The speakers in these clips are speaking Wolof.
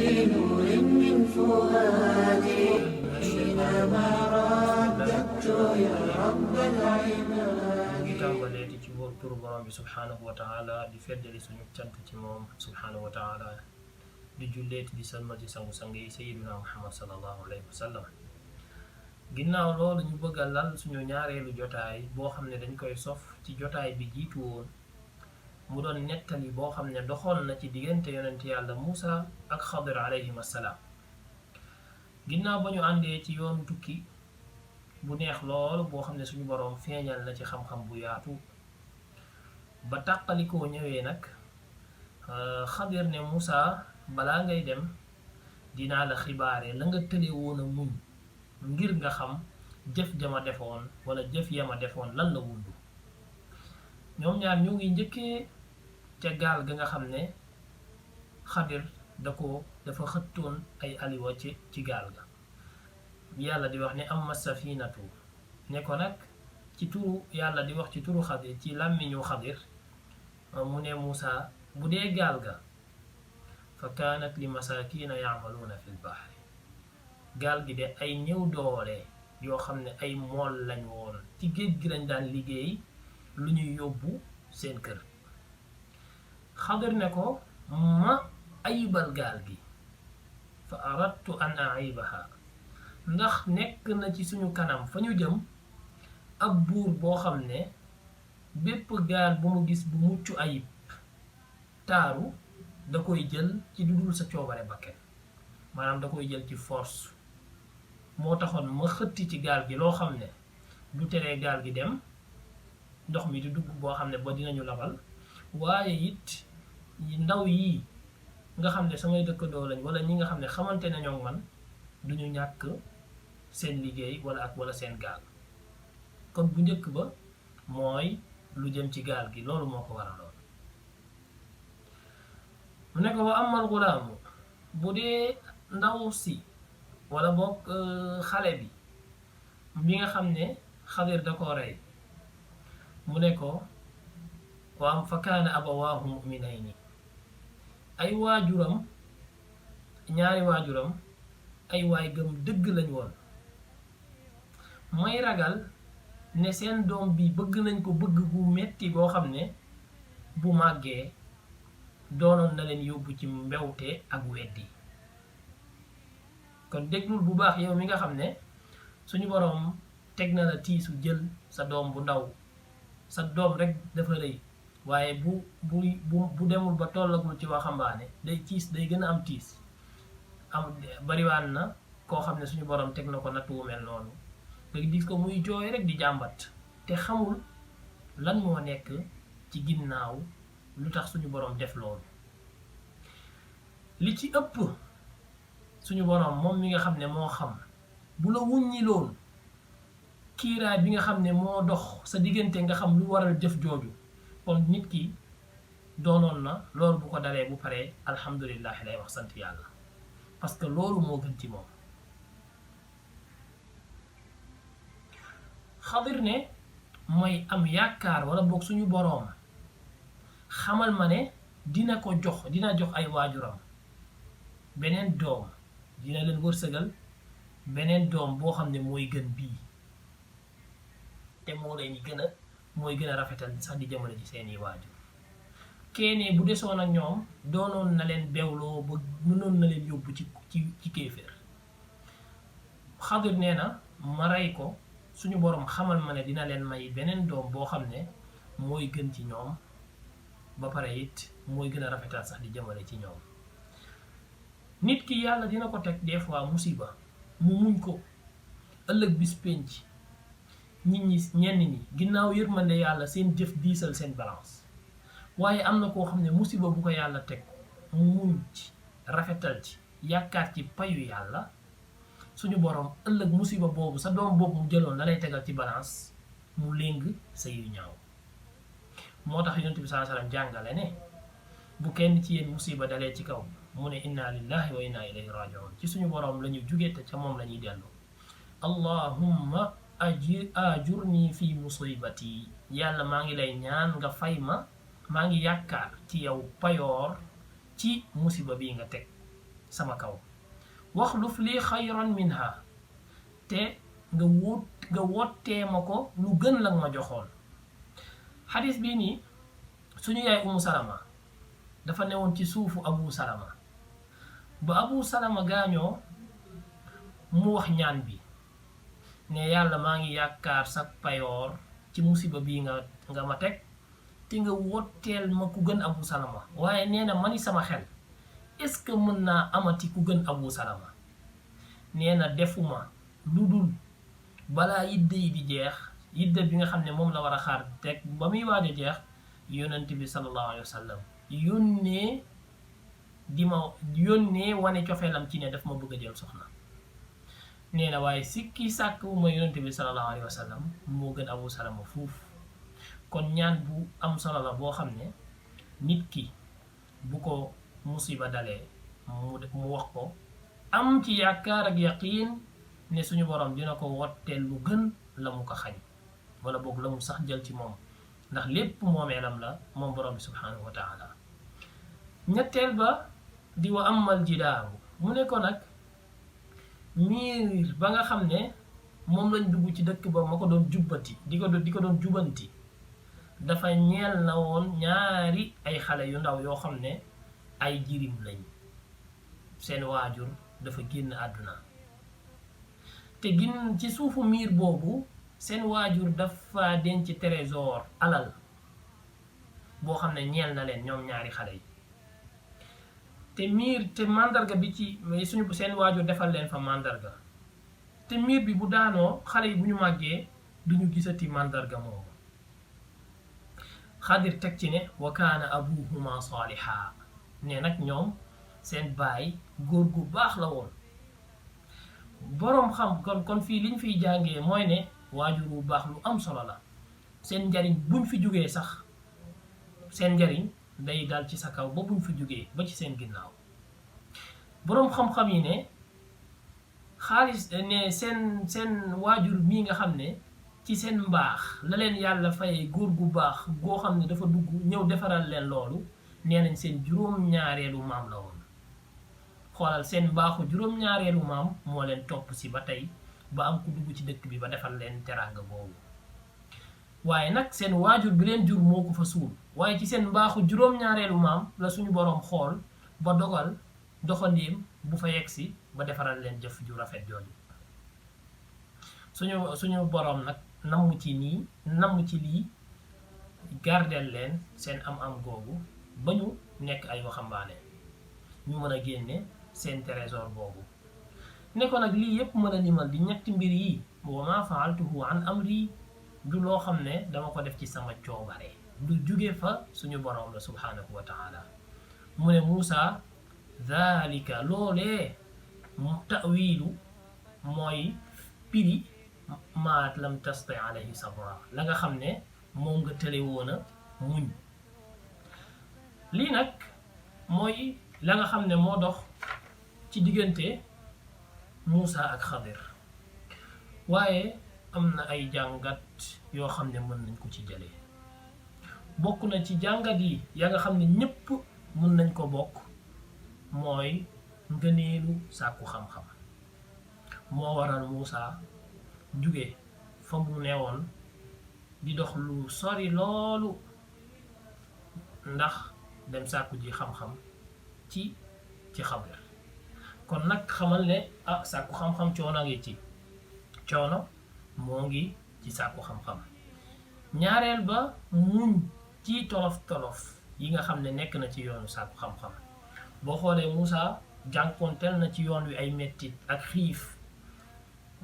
بنور من فؤادي حينما رددت يا رب العباد. tàmbaleeti ci wóor turu borom bi subhanahu wa taala di feddali suñu cant ci moom subhanahu wa taala di julleeti di salmal ci sangu-sang yi sayyidina Muhammad sallallahu alayhi wa sallam. ginnaaw loolu ñu bëgg a lal suñu ñaareelu jotaay boo xam ne dañ koy sof ci jotaay bi jiitu woon mu doon nettali boo xam ne doxoon na ci diggante yonent yàlla Muusa ak Xadir alayhim assalaam. ginnaaw ba ñu àndee ci yoonu tukki bu neex loolu boo xam ne suñu boroom feeñal na ci xam-xam bu yaatu ba tàqalikoo ñëwee nag Xadir ne Muusa balaa ngay dem dinaa la xibaare la nga tële woon a muñ ngir nga xam jëf jama defoon wala jëf yama defoon lan la wundu. ñoom ñaar ñu ngi njëkkee ca gaal ga nga xam ne Xadir dafa xëttoon ay aliwa ci gaal ga. yàlla di wax ne amma safinatu ne ko nag ci turu yàlla di wax ci turu Xadir ci làmmiñu Xadir mu ne Muusa bu dee gaal ga fa kaanat li masakina yaamaluuna fi lbahri gaal gi de ay ñëw doole yoo xam ne ay mool lañ woon ci géej gi lañ daan liggéey lu ñuy yóbbu seen kër. Xadir ne ko ma ayibal gaal gi fa aradtu an aibaha ndax nekk na ci suñu kanam fa ñu jëm ab buur boo xam ne bépp gaal bu mu gis bu mucc ayib taaru da koy jël ci dudul sa coobare bakken maanaam da koy jël ci force. moo taxoon ma xëtti ci gaal gi loo xam ne du teree gaal gi dem ndox mi di dugg boo xam ne ba dinañu labal waaye it ndaw yii nga xam ne samay dëkkandoo lañ wala ñi nga xam ne xamante ne ñoo man duñu ñàkk seen liggéey wala seen gaal. kon bu njëkk ba mooy lu jëm ci gaal gi loolu moo ko waraloon. mu ne ko wa amal gulaamu bu dee ndaw si wala boog xale bi nga xam ne Xadir da ko rey mu ne ko waam fa kaana abawaahu mu'minayni ay waajuram ñaari waajuram ay waay gëm dëgg lañ woon. may ragal ne seen doom bi bëgg nañ ko bëgg gu metti goo xam ne bu màggee doonoon na leen yóbbu ci mbewte ak weddi. kon déglul bu baax yow mi nga xam ne suñu boroom teg na la tiisu jël sa doom bu ndaw sa doom rek dafa rëy waaye bu demul ba tollagul ci waxambaane day gën a am tiis. bariwaan na koo xam ne suñu boroom teg na ko natt wu mel noonu nga gis ko muy jooy rek di jàmbat te xamul lan moo nekk ci ginnaaw lu tax suñu boroom def loolu. li ci ëpp suñu boroom moom mi nga xam ne moo xam bu la wuññi loon kiiraay bi nga xam ne moo dox sa diggante nga xam lu waral jëf jooju kon nit ki doonoon na loolu bu ko dalee bu paree alhamdulilah lay wax sant yàlla parce que loolu moo gën ci moom. Xadir ne mooy am yaakaar wala boog suñu boroom xamal ma ne dina jox ay waajuram beneen doom dina leen wërsëgal beneen doom boo xam ne mooy gën bii te mooy gën a rafetal sax di jamono ci seeni waajur. keene bu desoon ak ñoom doonoon na leen bewloo ba mënoon na leen yóbbu ci kéeféer. Xadir nee na ma rey ko suñu boroom xamal ma ne dina leen may beneen doom boo xam ne mooy gën ci ñoom ba pare it mooy gën a rafetal sax di jëmale ci ñoom. nit ki yàlla dina ko teg des fois musiba mu muñ ko ëllëg bis penc ñenn ñi ginnaaw yërmande yàlla seen jëf diisal seen balance waaye am na koo xam ne musiba bu ko yàlla teg mu muñ ci rafetal ci yaakaar ci payu yàlla suñu boroom ëllëg musiba boobu sa doom boobu mu jëloon la lay tegal ci balance mu léng sa yu ñaaw. moo tax yonent bi sallallahu alayhi wasallam jàngale ne bu kenn ci yéen musiba dalee ci kaw mu ne inna lillahi wa inna ilayhi raji'un ci suñu boroom la ñuy jugee te ca moom la ñuy dellu. allahumma ajurni fi musibati yàlla maa ngi lay ñaan nga fay maa ngi yaakaar ci yow payoor ci musiba bii nga teg sama kaw waxluf li xayran minha te nga wottee ma ko lu gën la ma joxoon. xadis bii nii suñu yaay Umu Salama dafa newoon ci suufu Abu Salama ba Abu Salama gaañoo mu wax ñaan bi ne yàlla maa ngi yaakaar sa payoor ci musiba bii nga ma teg te nga wotteel ma ku gën Abu Salama. waaye nee na mani sama xel est-ce que mën naa amati ku gën Abu Salama. nee na defuma lu dul balaa yidde yi di jeex yidde bi nga xam ne moom la war a xaar teg ba muy waaj a jeex yonent bi sallallahu alayhi wa sallam yónnee wane cofeelam ci ne daf ma bëgg a jël soxna. nee na waaye sikki sàkk wu ma yonent bi sallallahu alayhi wa sallam moo gën Abu Salama fuuf. kon ñaan bu am solo la boo xam ne nit ki bu ko musiba dalee mu wax ko am ci yaakaar ak yaqiin ne suñu borom dina ko wotteel lu gën la mu ko xañ wala boog la mu sax jël ci moom ndax lépp moomeelam la moom borom bi subhanahu wa taala. ñetteel ba di wa amal jidaaru mu ne ko nag miir ba nga xam ne moom lañ dugg ci dëkk ba ma ko doon jubbati di ko doon jubanti dafa ñeel na woon ñaari ay xale yu ndaw yoo xam ne ay jirim lañ seen waajur dafa génn àdduna te gin ci suufu miir boobu seen waajur dafa denc trésor alal boo xam ne ñeel na leen ñoom ñaari xale yi te mandarga bi ci suñu seen waajur defal leen fa mandarga te miir bi bu daanoo xale yi bu ñu màggee duñu gisati mandarga moomu. Xadir teg ci ne wa kaana abuhuma saaliha ne nag ñoom seen baay góor gu baax la woon. boroom xam kon fii liñ fiy jàngee mooy ne waajur bu baax lu am solo la. seen njariñ buñ fi jógee sax seen njariñ day dal ci sa kaw ba buñ fi jógee ba ci seen ginnaaw. boroom xam-xam yi ne xaalis ne seen waajur mii nga xam ne ci seen mbaax la leen yàlla fay góor gu baax goo xam ne dafa dugg ñëw defaral leen loolu nee nañ seen juróom-ñaareelu maam la woon. xoolal seen mbaaxu juróom-ñaareelu maam moo leen topp si ba tey ba am ku dugg ci dëkk bi ba defal leen teraanga boobu. waaye nag seen waajur bi leen jur moo ko fa suul waaye ci seen mbaaxu juróom-ñaareelu maam la suñu boroom xool ba dogal doxandéem bu fa yegsi ba defaral leen jëf ju rafet jooju. suñu boroom nag namm ci lii gardeel leen seen am googu ba ñu nekk ay waxambaane ñu mën a génne seen trésor boobu. ne ko nag lii yépp mën a limal di ñetti mbir yi wa ma faaltuhu an amri du loo xam ne dama ko def ci sama coobare du jóge fa suñu boroom la subhanahu wa taala. mu ne Muusa dhalika loolee ta'wiilu mooy piri maat lam tasti alayhi sabra la nga xam ne moom nga tële woon a muñ. lii nag mooy la nga xam ne moo dox ci diggante Muusa ak Xadir waaye am na ay jàngat yoo xam ne mën nañ ko ci jëlee. bokk na ci jàngat yi ya nga xam ne ñépp mën nañ ko bokk mooy ngëneelu sàkku xam-xam moo waral Muusa jóge fa mu newoon di dox lu sori loolu ndax dem sàkku ji xam-xam ci Xadir. kon nag xamal ne sàkku xam-xam coono ngi ci coono moo ngi ci sàkku xam-xam. ñaareel ba muñ ci tolof yi nga xam ne nekk na ci yoonu sàkku xam-xam. boo xoolee Muusa jànkonteel na ci yoon wi ay mettit ak xiif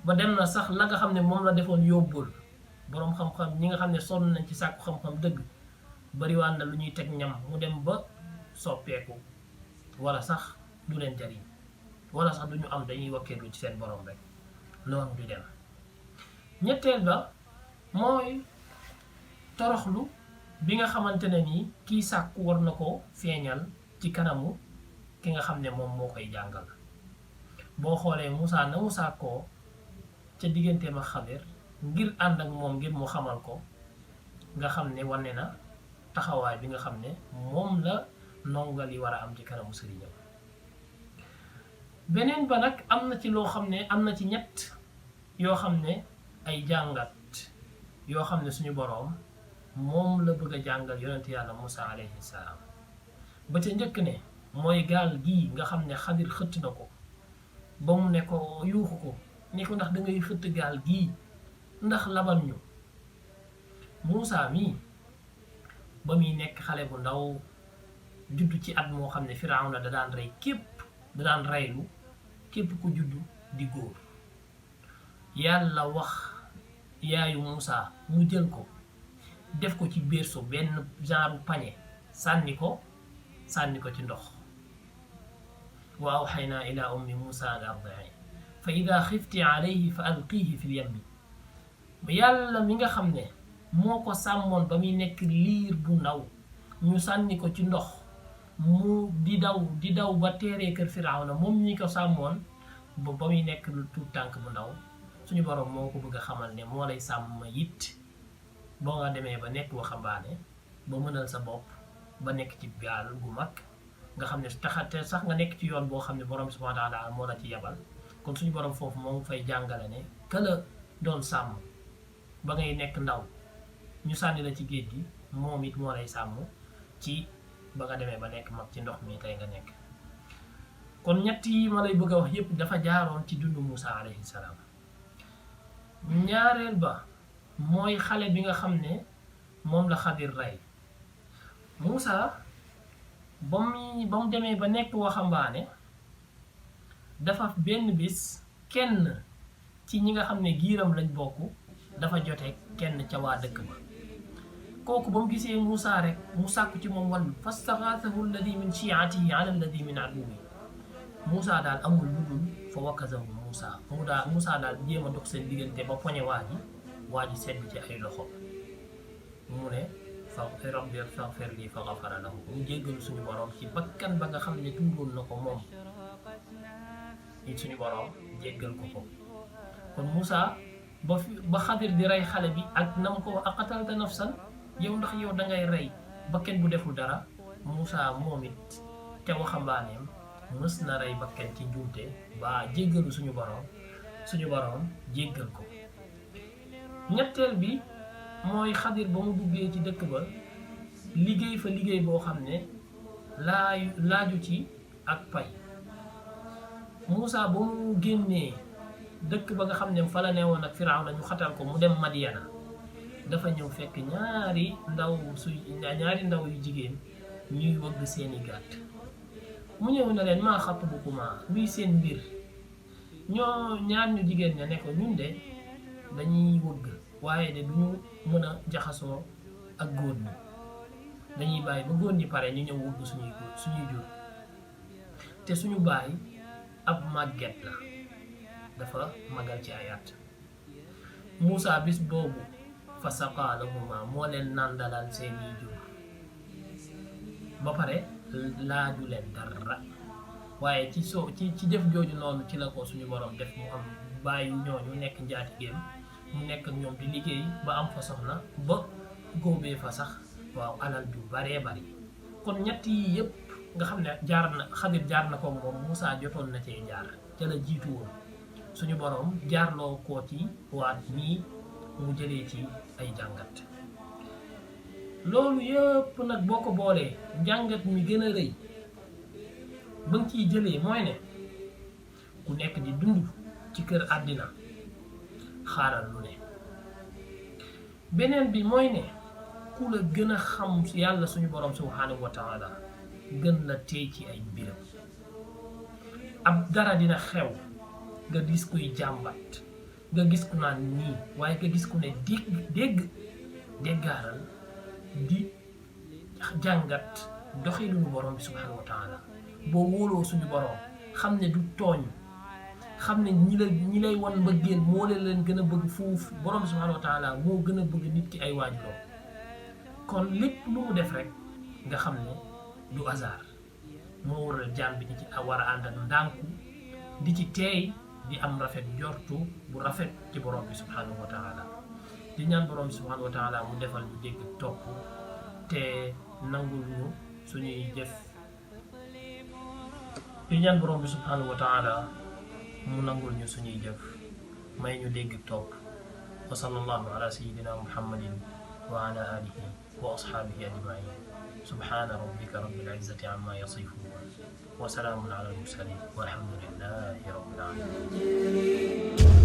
ba dem na sax la nga xam ne moom la defoon yóbbul boroom xam-xam ñi nga xam ne sonn nañ ci sàkku xam-xam dëgg bariwaan na lu ñuy teg ñam mu dem ba soppeeku wala sax du leen jariñ wala sax duñu am dañuy wakkeelu ci seen borom rek loolu du dem. ñetteel ba mooy toroxlu bi nga xamante ne nii kii sàkku war na ko feeñal ci kanamu ki nga xam ne moom moo koy jàngal. boo xoolee Muusa na mu sàkkoo ca digganteem ak Xadir ngir ànd ak moom ngir mu xamal ko nga xam ne wane na taxawaay bi nga xam ne moom la ndongal yi war a am ci kanamu sëriñam. beneen ba nag am na ci loo xam ne am na ci ñett yoo xam ne ay jàngat yoo xam ne suñu boroom moom la bëgg a jàngal yonent yàlla Musaa alayhi salaam ba ca njëkk ne mooy gaal gii nga xam ne Xadir xëtt na ko ba mu ne ko yuuxu ko ni ko ndax da ngay xëtt gaal gii ndax labal ñu. Musaa mii ba muy nekk xale bu ndaw juddu ci at moo xam ne Firawna da daan rey da daan reylu képp ku juddu di góor yàlla wax yaayu Musaa mu jël ko def ko ci berceau benn genre pañe sànni ko ci ndox wa awxaynaa ila ummi Musaa an ardi'ihi fa ida xifti alayhi fa alqiihi fi lyammi yàlla mi nga xam ne moo ko sàmmoon ba muy nekk liir bu ndaw ñu sànni ko ci ndox mu di daw ba teeree kër Firawna moom ñi ko sàmmoon ba muy nekk lu tuut tànk bu ndaw suñu borom moo ko bëgg a xamal ne moo lay sàmm it boo nga demee ba nekk waxambaane ba mënal sa bopp ba nekk ci gaal gu mag nga xam ne taxate sax nga nekk ci yoon boo xam ne borom subhanahu wa taala moo la ci yebal kon suñu borom foofu moo fay jàngale ne këla doon sàmm ba ngay nekk ndaw ñu sànni la ci géej gi moom it moo lay sàmm ci ba nga demee ba nekk mag ci ndox mi tey nga nekk. kon ñett yi ma lay bëgg a wax yépp dafa jaaroon ci dundu Musaa alayhi salaam. ñaareel ba mooy xale bi nga xam ne moom la Xadir rey. Musaa ba mu demee ba nekk waxambaane dafa benn bis kenn ci ñi nga xam ne giiram lañ bokk dafa jote kenn ca waa dëkk ba kooku ba mu gisee Musaa rek mu sàkku ci moom wàllu fastaxaasahu alladi min shi'atihi ala alladi min aduwwi Musaa daal amul lu dul fa wakazahu Musaa daal jéem a dox seen diggante ba poñe waa ji sedd ci ay loxo mu ne fa rabbi faghfir lii fa ghafara lahu mu jéggalu suñu borom ci bakkan ba nga xam ne tundoon na ko moom it suñu borom jéggal ko kon Musaa ba Xadir di rey xale bi ak nam ko aqatalta nafsan yow ndax yow dangay rey bakken bu deful dara Musaa moom it te waxambaaneem mës na rey bakken ci njuumte ba jéggalu suñu borom jéggal ko. ñetteel bi mooy Xadir ba mu duggee ci dëkk ba liggéey fa liggéey boo xam ne laaju ci ak pay. Musaa ba mu génnee dëkk ba nga xam ne fa la newoon ak Firawna ñu xatal ko mu dem Madiyana dafa ñëw fekk ñaari ndaw yu jigéen ñuy wëgg seeni gàtt mu ñëw ne leen maa xatbukumaa luy seen mbir ñaar ñu jigéen ña ne ko ñun de dañuy wëgg waaye de duñu mën a jaxasoo ak góor ñi dañuy bàyyi ba góor ñi pare ñu ñëw wëgg suñuy jur te suñu baay ab màgget la dafa magal ci ay at. Musaa bis boobu fa saqaa lahumaa moo leen nàndalal seeni jur ba pare laaju leen dara waaye ci jëf jooju noonu ci la ko suñu borom def mu am bàyyi ñooñu nekk njaatigéem mu nekk ak ñoom di liggéey ba am fa soxna ba góobee fa sax waaw alal ju baree bari. kon ñett yi yëpp nga xam ne Xadir jaar na ko moom Musaa jotoon na cee jaar ca la jiitu woon suñu borom jaarloo koo ci waat nii mu jëlee ci ay jàngat. loolu yëpp nag boo ko boolee jàngat mi gën a rëy ba nga ciy jëlee mooy ne ku nekk di dund ci kër àddina xaaral lu ne. beneen bi mooy ne ku la gën a xam yàlla suñu borom subhanahu wa taala gën la tey ci ay mbiram. ab dara dina xew nga gis kuy jàmbat nga gis ku naan nii waaye nga gis ku ne déggaaral di jàngat doxalinu borom bi subhanahu wa taala boo wóoloo suñu borom xam ne du tooñ xam ne ñi lay wan mbëggeel moo leen gën a bëgg fuuf borom bi subhanahu wa taala moo gën a bëgg nit ki ay waajuram kon lépp lu mu def rek nga xam ne du hasard moo waral jaam bi di ci war a ànd ak ndànku di ci teey di am rafet jortu bu rafet ci borom bi subhanahu wa taala di ñaan borom bi subhanahu wa taala mu defal ñu dégg topp te nangul ñu suñuy jëf ñu ñaan borom bi subhanahu wa taala mu nangul ñu suñuy jëf may ñu dégg topp wa sallallahu ala sayyidina muhammadin wa ala alihi wa ashabihi ajmain subhana rabbika rabbil izzati amma yasifun wa salamun ala al mursalin walhamdulillahi rabbil alamin